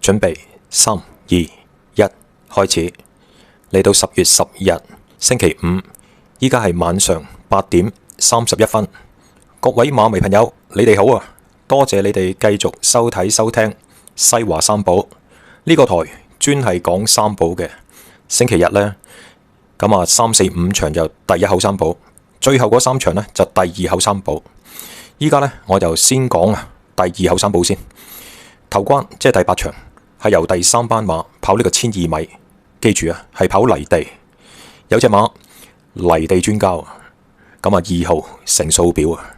準備3、2、1，開始。嚟到10月10日星期五，依家係晚上8點31分。各位馬迷朋友，你哋好啊！多謝你哋繼續收睇收聽西華三寶呢個台，專係講三寶嘅。星期日呢，咁啊3、4、5場就第一口三寶，最後嗰3場呢就第二口三寶。依家呢，我就先講第二口三寶先。頭關即係第8場，係由第3班馬跑呢個1200米，記住啊，係跑泥地。有隻馬泥地專家，咁啊2號成數表啊，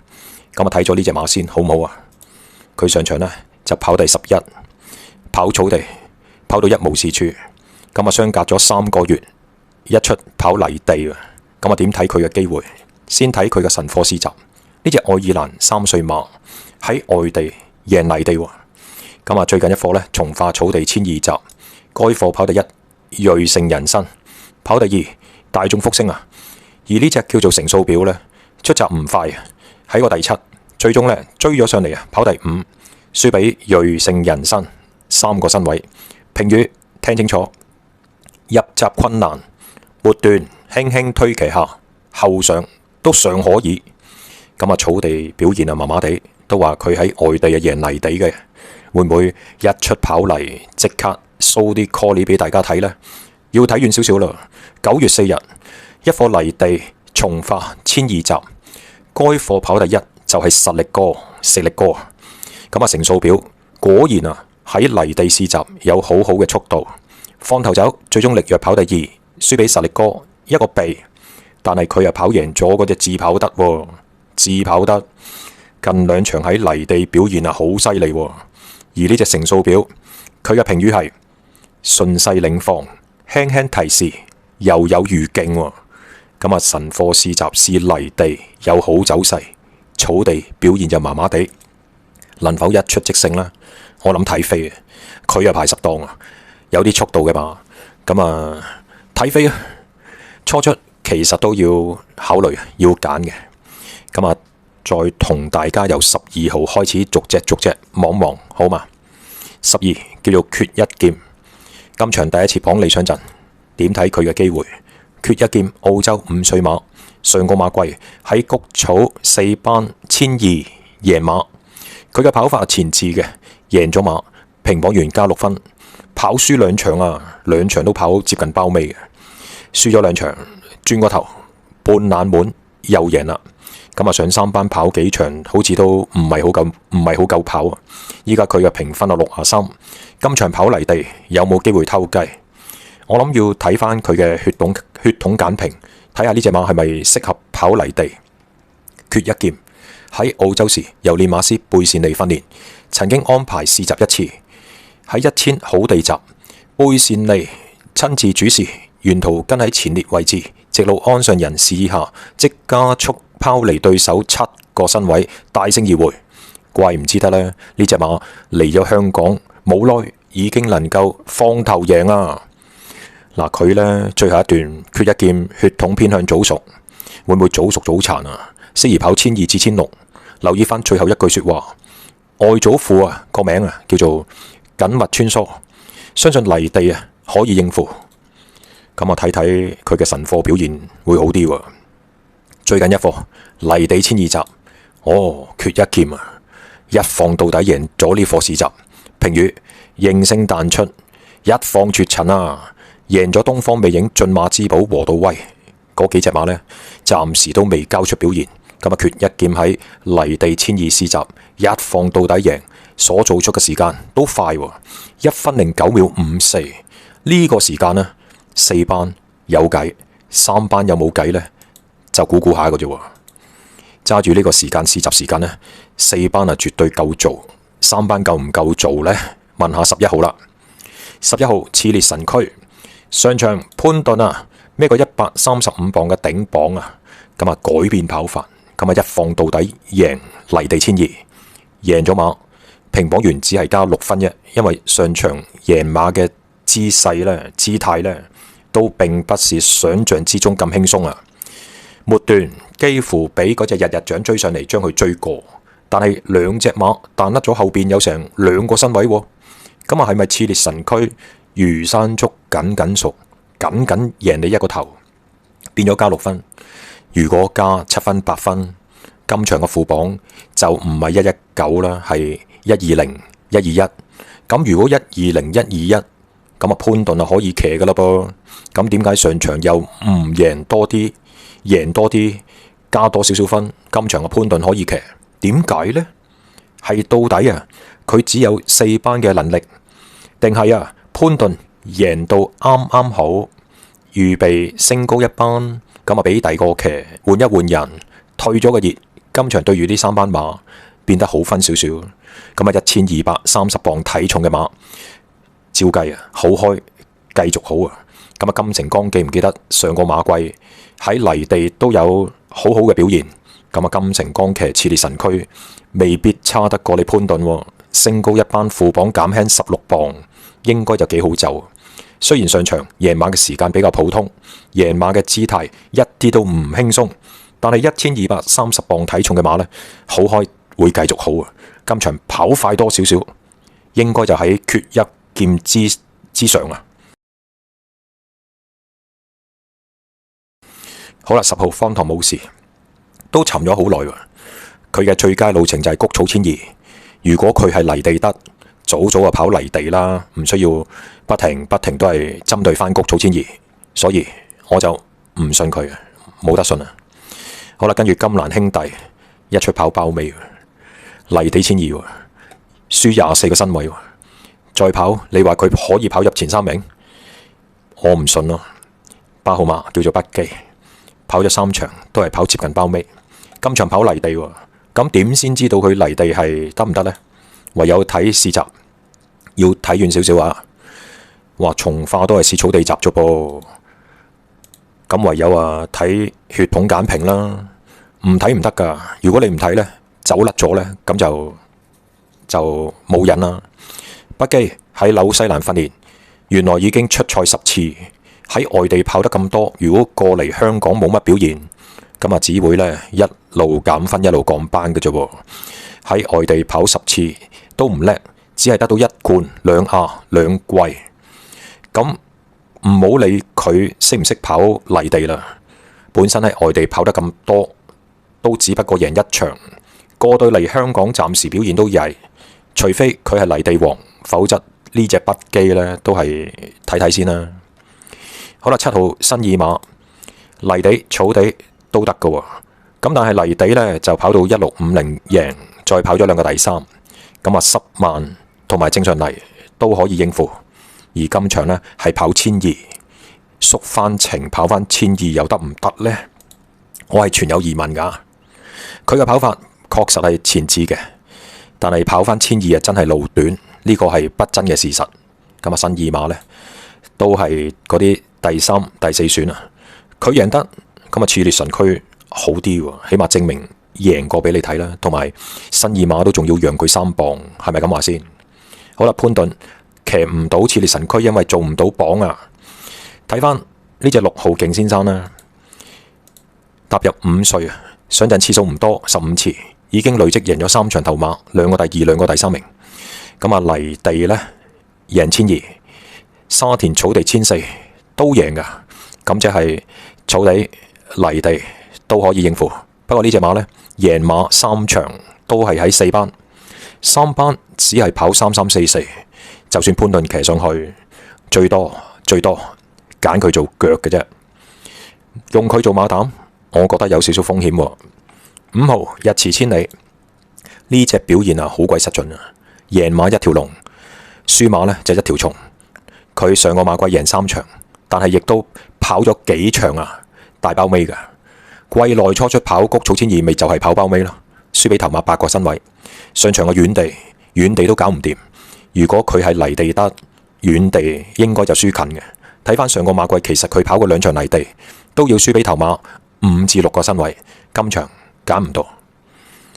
咁啊睇咗呢隻馬先，好唔好啊？佢上場呢就跑第11，跑草地，跑到一無是處，咁啊相隔咗3個月，一出跑泥地啊，咁啊點睇佢嘅機會？先睇佢嘅神貨試閘，呢隻愛爾蘭3歲馬喺外地贏泥地喎。咁啊，最近一課呢，從化草地1200集，該課跑第1，瑞盛人生跑第2，大眾福星啊。而呢隻叫做成數表呢，出閘唔快啊，喺個第7，最終呢追咗上嚟啊，跑第5，輸俾瑞盛人生3個身位。評語聽清楚，入閘困難，末段輕輕推騎下，後上都尚可以。咁啊，草地表現啊麻麻地，都話佢喺外地啊贏泥地嘅。會唔會一出跑嚟即刻 show 啲 call 俾大家睇呢？要睇遠少少啦。9月4日，一課泥地從化1200集，該課跑第1就係實力哥食力哥。咁啊，成數表果然啊喺泥地試閘有好好嘅速度，放頭走，最終力弱跑第2，輸俾實力哥一個鼻。但係佢又跑贏咗嗰隻自跑得喎，自跑得近2場喺泥地表現啊好犀利喎。而呢隻成數表，佢嘅評語係順勢領放，輕輕提示，又有餘勁喎。咁啊，神貨試閘試泥地有好走勢，草地表現就麻麻地，能否一出即勝呢？我諗睇飛啊，佢又排10檔啊，有啲速度嘅嘛。咁啊，睇飛啊，初出其實都要考慮，要揀嘅。咁啊。再同大家由12號開始逐隻望望，好嘛？12叫做缺一劍，今場第一次綁理想陣，點睇佢嘅機會？缺一劍澳洲5歲馬，上個馬季喺谷草4班1200贏馬，佢嘅跑法前置嘅，贏咗馬，評磅員加6分，跑輸2場啊，2場都跑接近包尾嘅，輸咗2場，轉個頭半冷門又贏啦。咁啊，上3班跑幾場，好似都唔係好夠跑啊！依家佢嘅評分啊63，今場跑泥地有冇機會偷雞？我諗要睇翻佢嘅血統簡評，睇下呢隻馬係咪適合跑泥地。缺一劍喺澳洲時由練馬師貝善利訓練，曾經安排試閘1次，喺1000好地閘，貝善利親自主持，沿途跟喺前列位置，直路鞍上人示意下，即加速拋離對手7個身位，大勝而回。怪唔知得呢，呢隻馬嚟咗香港冇耐，已經能夠放頭贏啊！嗱，佢呢最後一段缺一劍，血統偏向早熟，會唔會早熟早殘啊？適宜跑1200至1600。留意翻最後一句說話，外祖父啊個名啊叫做緊密穿梭，相信泥地啊可以應付。咁啊，睇睇佢嘅神貨表現會好啲喎。最近一課泥地1200集，缺一劍啊！一放到底贏咗呢課試閘。評語應聲彈出，一放絕塵啊！贏咗東方魅影、駿馬之寶、和道威嗰幾隻馬呢，暫時都未交出表現。咁啊，缺一劍喺泥地1200試閘，一放到底贏，所做出嘅時間都快喎，1分09秒54。呢個時間呢，4班有計，3班有冇計呢？就估下嘅啫喎，揸住呢個時間試閘時間呢，4班啊絕對夠做，3班夠唔夠做呢？問下11號啦。11號熾烈神驅，上場潘頓啊，孭個135磅嘅頂磅啊，咁啊改變跑法，咁啊一放到底贏泥地1200，贏咗馬，評磅員只係加6分啫，因為上場贏馬嘅姿勢呢、姿態呢，都並不是想象之中咁輕鬆啊。末段幾乎俾嗰隻日日獎追上嚟，將佢追過，但係2隻馬彈甩咗後邊有成2個身位喎。咁啊係咪熾烈神驅如山竹緊緊熟，緊緊贏你一個頭，變咗加6分？如果加7分8分，今場嘅副榜就唔係119啦，係120、121。咁如果120、121，咁啊潘頓啊可以騎噶啦噃。咁點解上場又唔贏多啲，贏多啲加多少少分？今場嘅潘頓可以騎，點解呢？係到底啊佢只有4班嘅能力，定係啊潘頓贏到啱啱好，預備升高一班，咁啊俾第二個騎換一換人，退咗個熱，今場對住呢3班馬變得好分少少。咁啊1230磅體重嘅馬，照計啊好開，繼續好啊。咁啊金城江記唔記得上個馬季喺泥地都有好好嘅表現？咁啊金城江騎熾烈神驅未必差得過你潘頓，升高一班副榜減輕16磅，應該就幾好就。雖然上場贏馬嘅時間比較普通，贏馬嘅姿態一啲都唔輕鬆，但係1230磅體重嘅馬呢，好開會繼續好啊！今場跑快多少少，應該就喺缺一劍之上啊！好啦，10號方唐冇事，都沉咗好耐喎。佢嘅最佳路程就係谷草千二，如果佢係泥地得，早就跑泥地啦，唔需要不停都係針對翻谷草千二，所以我就唔信佢，冇得信啊！好啦，跟住金蘭兄弟一出跑包尾，泥地千二，輸24個身位，再跑你話佢可以跑入前3名？我唔信咯。8號馬叫做北基，跑咗3場都係跑接近包尾，今場跑泥地喎，咁點先知道佢泥地係得唔得呢？唯有睇試閘，要睇遠少少啊！話從化都係試草地閘啫噃，咁唯有睇血統簡評啦，唔睇唔得噶。如果你唔睇呢，走甩咗呢，咁就冇癮啦。北基喺紐西蘭訓練，原來已經出賽10次，喺外地跑得咁多，如果過嚟香港冇乜表現，咁啊只會呢一路減分一路降班嘅啫喎。喺外地跑10次都唔叻，只係得到1冠2亞2季，咁唔好理佢識唔識跑泥地啦。本身喺外地跑得咁多，都只不過贏1場，過到嚟香港暫時表現都曳，除非佢係泥地王，否則呢隻北基呢都係睇睇先啦。好啦，7號新意馬泥地草地都得㗎喎，咁但係泥地呢就跑到1650贏，再跑咗2個第3，咁啊10萬同埋正常泥都可以應付。而今場呢係跑1200，縮翻程跑翻1200又得唔得呢？我係存有疑問㗎。佢嘅跑法確實係前置嘅，但係跑翻1200啊真係路短，呢個係不爭嘅事實。咁啊新意馬呢都係嗰啲第3、第4選啊，佢贏得咁啊熾烈神驅好啲喎，起碼證明贏過俾你睇啦。同埋新意馬都仲要讓佢3磅，係咪咁話先？好啦，潘頓騎唔到熾烈神驅，因為做唔到榜啊。睇翻呢隻6號勁先生啦，踏入5歲啊，上陣次數唔多，15次，已經累積贏咗3場頭馬，2個第2，2個第3名。咁啊泥地呢贏1200，沙田草地1400都贏噶，咁即係草地泥地都可以應付。不過呢隻馬呢，贏馬3場都係喺4班，3班只係跑3344，就算潘頓騎上去，最多揀佢做腳嘅啫，用佢做馬膽，我覺得有少少風險喎。5號日馳千里呢隻表現好鬼失準啊！贏馬一條龍，輸馬呢就一條蟲。佢上個馬季贏3場，但係亦都跑咗幾場大包尾㗎。季內初出跑谷草千二，咪就係跑包尾咯，輸俾頭馬8個身位。上場嘅遠地都搞唔掂。如果佢係泥地得，遠地應該就輸近嘅。睇翻上個馬季，其實佢跑過2場泥地，都要輸俾頭馬5至6個身位。今場揀唔到。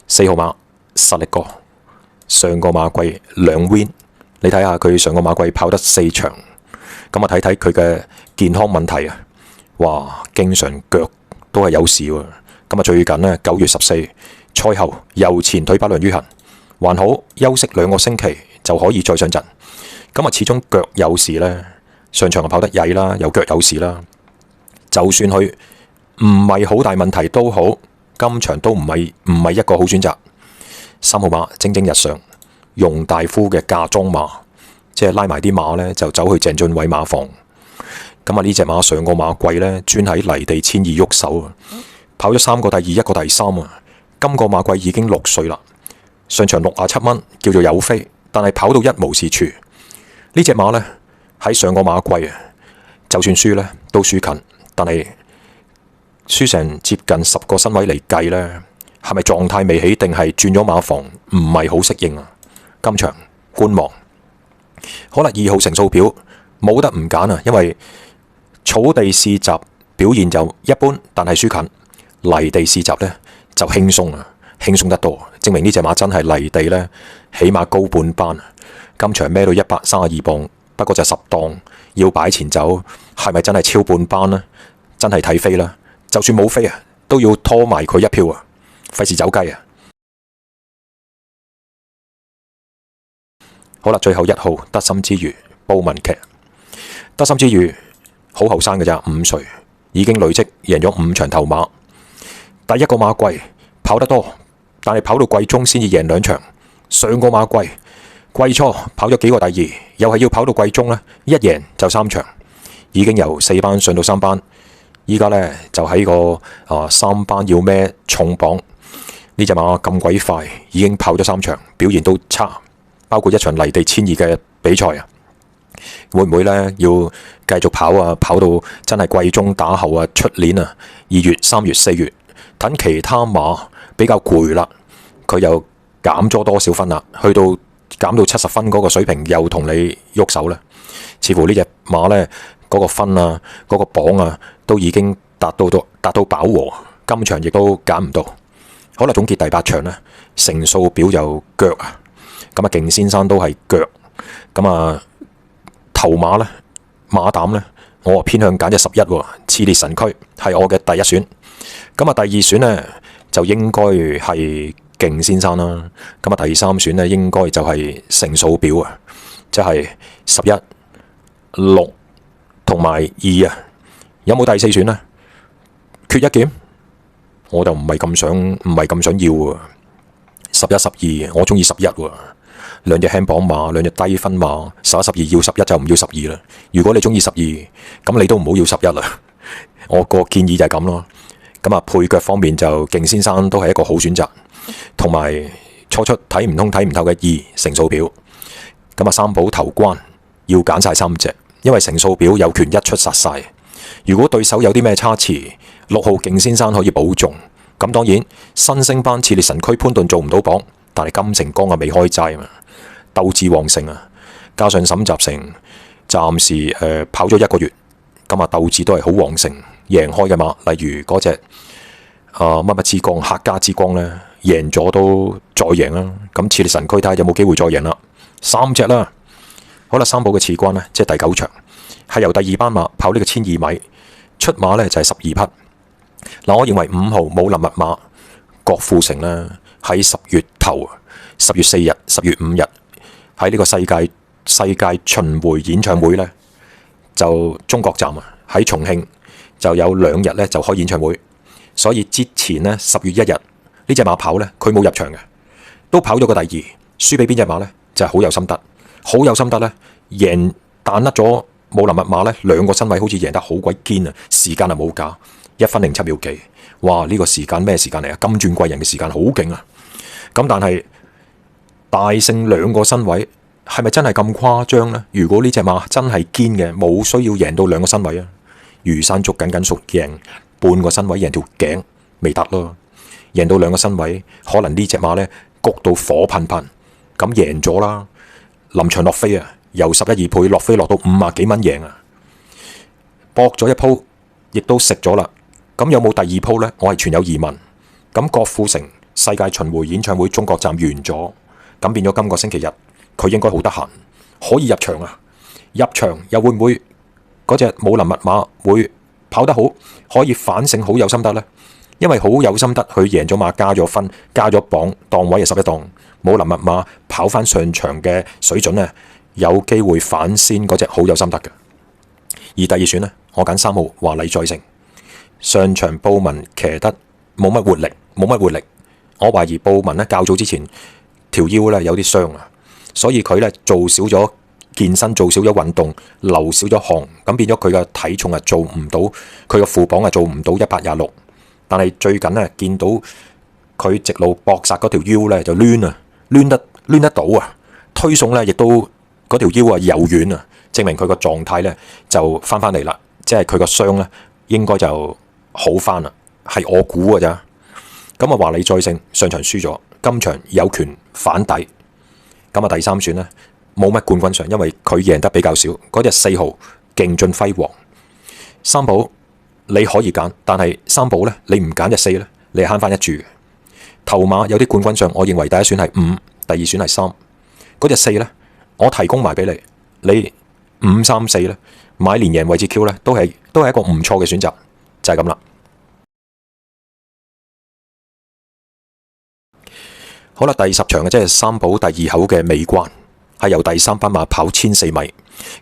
4號馬實力過，上個馬季2 win， 你睇下佢上個馬季跑得4場，咁啊睇睇佢嘅健康問題啊，哇，經常腳都係有事喎。咁啊最近呢9月14賽後右前腿不良於行，還好休息2個星期就可以再上陣。咁啊，始終腳有事呢，上場就跑得曳啦，又腳有事啦。就算佢唔係好大問題都好，今場都唔係一個好選擇。3號馬蒸蒸日上，容大夫嘅嫁妝馬，即係拉埋啲馬呢，就走去鄭俊偉馬房。咁啊，呢隻馬上個馬季呢，專喺泥地1200喐手啊，跑咗3個第二，一個第三啊。今個馬季已經6歲啦，上場67蚊，叫做有飛，但係跑到一無是處。呢隻馬呢，喺上個馬季啊，就算輸呢都輸近，但係輸成接近10個身位嚟計呢，係咪狀態未起定係轉咗馬房唔係好適應啊？今場觀望。好啦，2號成數表冇得唔揀啊，因為草地試閘表現就一般，但係輸近。泥地試閘呢就輕鬆啊，輕鬆得多，證明呢隻馬真係泥地呢起碼高半班。今場孭到132磅，不過就10檔要擺前走，係咪真係超半班呢？真係睇飛啦，就算冇飛啊，都要拖埋佢一票啊，費事走雞啊！好啦，最後1號得心之餘，布文劇。得心之餘好後生嘅咋，5歲已經累積贏咗5場頭馬。第一個馬季跑得多，但係跑到季中先至贏2場。上個馬季季初跑咗幾個第2，又係要跑到季中呢，一贏就3場，已經由4班上到3班。依家呢，就喺個3班要孭重磅。呢隻馬咁鬼快，已經跑咗3場，表現都差，包括一場泥地1200嘅比賽啊。會唔會呢？要繼續跑啊？跑到真係季中打後啊，出年啊2月、3月、4月，等其他馬比較攰啦，佢又減咗多少分啦？去到減到70分嗰個水平，又同你喐手啦。似乎呢隻馬呢，嗰個分啊，嗰個磅啊，都已經達到飽和。今場亦都揀唔到。好啦，總結第8場呢，成數表就腳啊，咁啊勁先生都係腳，咁啊頭馬呢，馬膽呢，我偏向揀隻11喎，熾烈神驅係我嘅第一選。咁啊第2選呢，就應該係勁先生啦。咁啊第3選呢，應該就係成數表啊，即係11、6同埋2啊。有冇第4選呢？缺一劍，我就唔係咁想要啊。11、12，我中意11喎。2隻輕磅馬，2隻低分馬，11、12要11就唔要12啦。如果你中意12，咁你都唔好要11啦。我個建議就係咁咯。咁啊配腳方面就勁先生都係一個好選擇，同埋初出睇唔通睇唔透嘅2成數表。咁啊三寶頭關要揀晒3隻，因為成數表有權一出殺晒。如果對手有啲咩差池，6號勁先生可以保重。咁當然新星班熾烈神驅潘頓做唔到榜，但係金城江啊未開齋嘛，鬥志旺盛啊，加上沈集成暫時跑咗1個月，咁啊鬥志都係好旺盛，贏開嘅馬，例如嗰隻乜乜之光、客家之光呢，贏咗都再贏啦。咁熾烈神驅睇下有冇機會再贏啦，3隻啦。好啦，三寶嘅次關呢，即係第9場，係由第2班馬跑呢個1200米，出馬呢就係12匹。嗱，我認為5號武林密碼郭富城呢，喺10月頭、10月4日、10月5日喺呢個世界巡迴演唱會呢，就中國站啊，喺重慶就有2日呢就開演唱會，所以之前呢10月1日呢隻馬跑呢，佢冇入場嘅，都跑咗個第2，輸俾邊隻馬呢？就係好有心得，好有心得呢，贏彈甩咗武林密碼呢，2個身位好似贏得好鬼堅啊，時間啊冇假。1分07秒幾，哇！呢個時間咩時間嚟啊？金鑽貴人嘅時間好勁啊！咁但係大勝2個身位，係咪真係咁誇張呢？如果呢隻馬真係堅嘅，冇需要贏到2個身位啊！魚山捉緊屬贏半個身位，贏條頸未得咯。贏到2個身位，可能呢隻馬呢谷到火噴噴，咁贏咗啦。臨場落飛啊，由11、2倍落飛落到50幾蚊贏啊！搏咗一鋪，亦都食咗啦。咁有冇第2鋪呢？我係存有疑問。咁郭富城世界巡迴演唱會中國站完咗，咁變咗今個星期日，佢應該好得閒，可以入場啊！入場又會唔會嗰隻武林密碼會跑得好，可以反勝好有心得呢？因為好有心得，佢贏咗馬加咗分，加咗磅檔位係11檔，武林密碼跑翻上場嘅水準呢，有機會反先嗰隻好有心得嘅。而第二選呢，我揀3號華麗再勝。上場布文騎得冇乜活力，我懷疑布文呢較早之前條腰呢有啲傷啊，所以佢呢做少咗健身，做少咗運動，流少咗汗，咁變咗佢嘅體重做唔到，佢嘅副磅做唔到126。但係最近呢，見到佢直路搏殺嗰條腰呢就攣得到啊，推送呢亦都嗰條腰柔軟啊，證明佢個狀態呢就翻嚟啦，即係佢個傷呢應該就好翻啦，係我估㗎咋。咁華麗再勝上場輸咗，今場有權反底。咁第三選呢，冇乜冠軍相，因為佢贏得比較少。嗰隻4號勁進輝煌。三寶你可以揀，但係三寶呢，你唔揀隻4呢，你慳翻一注。頭馬有啲冠軍相，我認為第一選係5，第二選係3。嗰隻4呢，我提供埋俾你，你5、3、4呢，買連贏位置 Q 呢，都係一個唔錯嘅選擇，就係咁啦。好啦，第10場嘅即係三寶第2口嘅尾關，係由第3班馬跑1400米，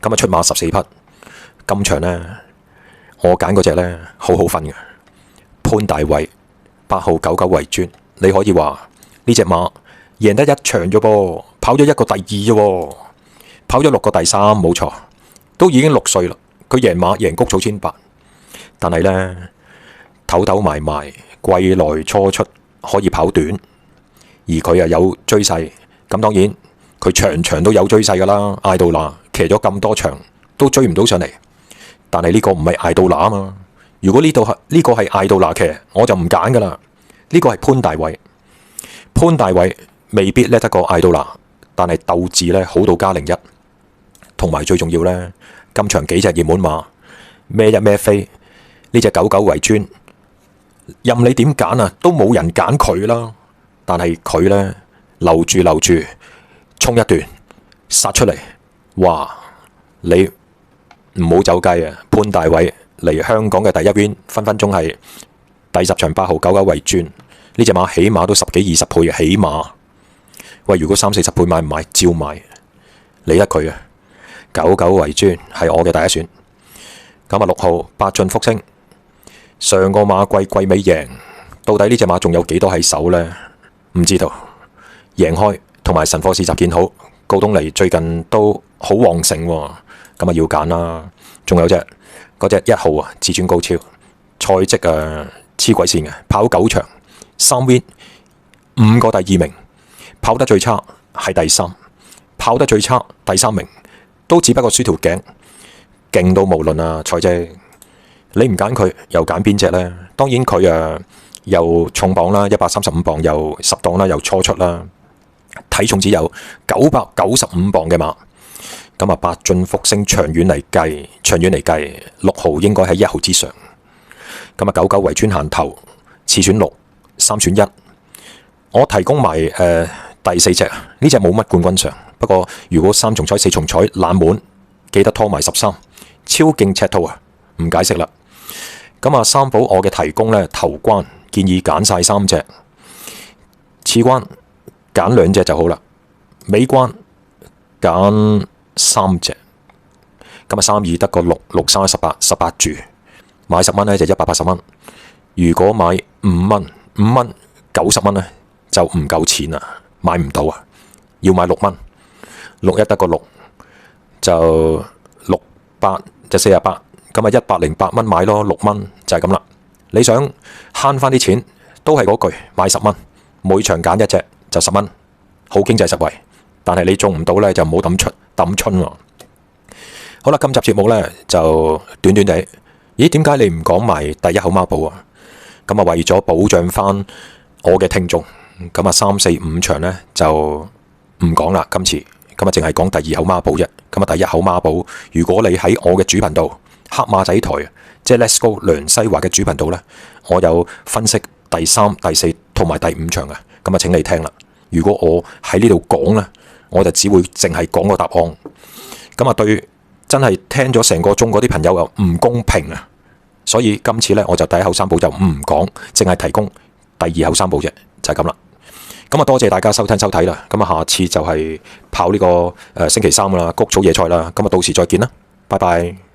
咁出馬14匹。今場呢，我揀嗰隻呢，好分嘅潘大衛8號99為尊。你可以話呢隻馬贏得一場啫噃，跑咗1個第2啫，跑咗6個第3，冇錯，都已經6歲啦。佢贏馬贏谷草1800，但係呢，唞埋季內初出可以跑短，而佢又有追勢，咁當然佢場都有追勢噶啦。艾杜娜騎咗咁多場都追唔到上嚟，但係呢個唔係艾杜娜啊嘛。如果呢個係艾杜娜騎，我就唔揀噶啦。呢個係潘大衛未必叻得過艾杜娜，但係鬥志呢好到+01，同埋最重要呢，今場幾隻熱門馬咩一咩飛，呢隻99為尊，任你點揀啊，都冇人揀佢啦。但係佢呢，留住衝一段殺出嚟，哇！你唔好走雞啊！潘大衛嚟香港嘅第一邊，分鐘係第10場8號99為尊，呢隻馬起碼都10幾20倍起碼。喂，如果30、40倍買唔買？照買，理得佢啊！99為尊係我嘅第一選。咁6號百駿福星，上個馬季尾贏，到底呢隻馬仲有幾多喺手呢？唔知道。贏開同埋神貨市集見好，高東尼最近都好旺盛喎，咁要揀啦。仲有嗰隻1號至尊高超，賽績黐鬼線嘅，跑9場3 win 5個第2名，跑得最差係第3，跑得最差第3名，都只不過輸條頸，勁到無論啊！賽績你唔揀佢，又揀邊隻呢？當然佢又重磅啦，135磅，又10檔啦，又初出啦，體重只有995磅嘅馬。咁百駿福星長遠嚟計，6號應該喺1號之上。咁99為尊限頭，次選6，三選1。我提供埋第4隻，呢隻冇乜冠軍相，不過如果3重彩、4重彩冷門，記得拖埋13，超勁赤兔唔解釋啦。咁三寶我嘅提供呢，頭關建議揀晒3隻，次關揀2隻就好啦，尾關揀3隻。咁32得個6，6、3、18注，買10蚊呢就180蚊。如果買5蚊，90蚊呢就唔夠錢啦，買唔到啊，要買6蚊，6一得個6就68就48。咁108蚊買咯，6蚊就係咁啦。你想慳翻啲錢，都係嗰句，買10蚊，每場揀1隻就10蚊，好經濟實惠。但係你中唔到呢，就唔好抌春喎。好啦，今集節目呢就短短地。咦？點解你唔講埋第1口孖寶啊？咁為咗保障翻我嘅聽眾，咁3、4、5場呢就唔講啦。今次咁淨係講第2口孖寶啫。咁第1口孖寶，如果你喺我嘅主頻道黑馬仔台，即係 Let's Go 梁西華嘅主頻道呢，我有分析第3、第4同埋第5場嘅，咁請你聽啦。如果我喺呢度講呢，我就只會淨係講個答案。咁對真係聽咗成個鐘嗰啲朋友又唔公平啊！所以今次呢，我就第1口3寶就唔講，淨係提供第2口3寶啫，就係咁啦。咁啊，多謝大家收聽收睇啦。咁啊，下次就係跑呢個星期3啦，谷草野菜啦。咁啊，到時再見啦，拜拜。